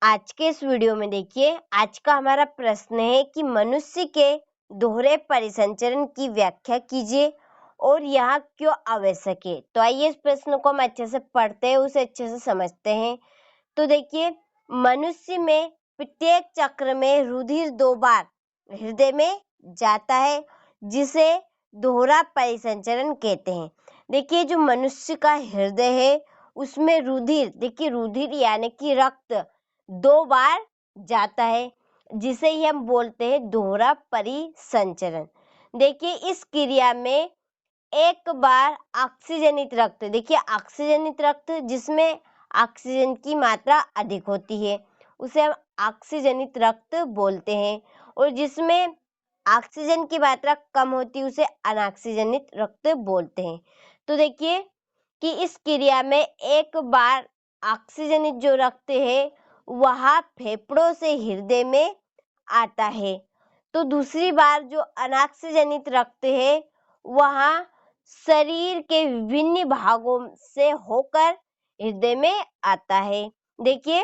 आज के इस वीडियो में देखिए, आज का हमारा प्रश्न है कि मनुष्य के दोहरे परिसंचरण की व्याख्या कीजिए और यह क्यों आवश्यक है। तो आइए इस प्रश्न को हम अच्छे से पढ़ते हैं, उसे अच्छे से समझते हैं। तो देखिए, मनुष्य में प्रत्येक चक्र में रुधिर 2 बार हृदय में जाता है, जिसे दोहरा परिसंचरण कहते हैं। देखिए, जो मनुष्य का हृदय है उसमें रुधिर, देखिए रुधिर यानी कि रक्त 2 बार जाता है, जिसे ही हम बोलते हैं दोहरा परिसंचरण। देखिए, इस क्रिया में एक बार ऑक्सीजनित रक्त, देखिए ऑक्सीजनित रक्त जिसमें ऑक्सीजन की मात्रा अधिक होती है उसे हम ऑक्सीजनित रक्त बोलते हैं, और जिसमें ऑक्सीजन की मात्रा कम होती है उसे अनऑक्सीजनित रक्त बोलते हैं। तो देखिए कि इस क्रिया में एक बार ऑक्सीजनित जो रक्त है वह फेफड़ों से हृदय में आता है, तो दूसरी बार जो अनऑक्सीजनित रक्त है वह शरीर के विभिन्न भागों से होकर हृदय में आता है। देखिए,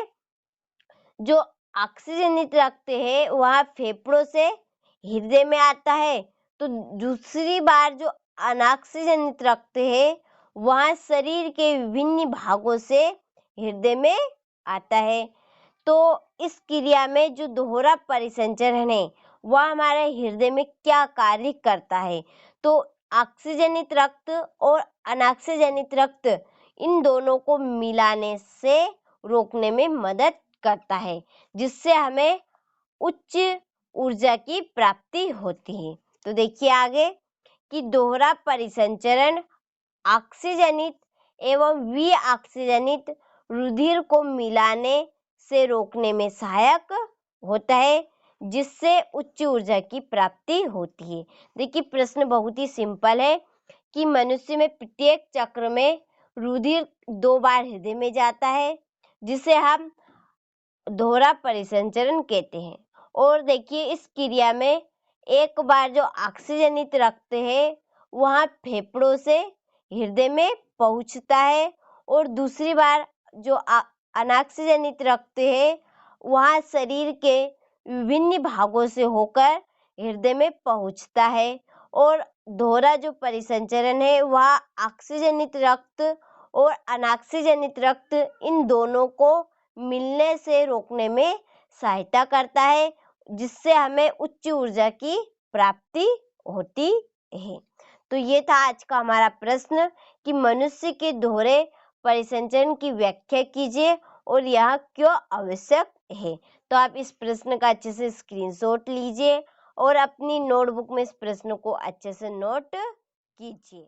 जो ऑक्सीजनित रक्त है वह फेफड़ों से हृदय में आता है, तो दूसरी बार जो अनऑक्सीजनित रक्त है वह शरीर के विभिन्न भागों से हृदय में आता है। तो इस क्रिया में जो दोहरा परिसंचरण है वह हमारे हृदय में क्या कार्य करता है। तो ऑक्सीजनित रक्त और अनऑक्सीजनित रक्त इन दोनों को मिलाने से रोकने में मदद करता है, जिससे हमें उच्च ऊर्जा की प्राप्ति होती है। तो देखिए आगे कि दोहरा परिसंचरण ऑक्सीजनित एवं विऑक्सीजनित रुधिर को मिलाने से रोकने में सहायक होता है, जिससे उच्च ऊर्जा की प्राप्ति होती है। देखिए, प्रश्न बहुत ही सिंपल है कि मनुष्य में प्रत्येक चक्र में रुधिर 2 बार हृदय में जाता है, जिसे हम दोहरा परिसंचरण कहते हैं। और देखिए, इस क्रिया में एक बार जो ऑक्सीजनित रक्त है वह फेफड़ों से हृदय में पहुंचता है, और दूसरी बार जो अनऑक्सीजनित रक्त है वह शरीर के विभिन्न भागों से होकर हृदय में पहुंचता है। और दोहरा जो परिसंचरण है वह ऑक्सीजनित रक्त और अनऑक्सीजनित रक्त इन दोनों को मिलने से रोकने में सहायता करता है, जिससे हमें उच्च ऊर्जा की प्राप्ति होती है। तो ये था आज का हमारा प्रश्न कि मनुष्य के दोहरे परिसंचरण की व्याख्या कीजिए और यह क्यों आवश्यक है। तो आप इस प्रश्न का अच्छे से स्क्रीनशॉट लीजिए और अपनी नोटबुक में इस प्रश्न को अच्छे से नोट कीजिए।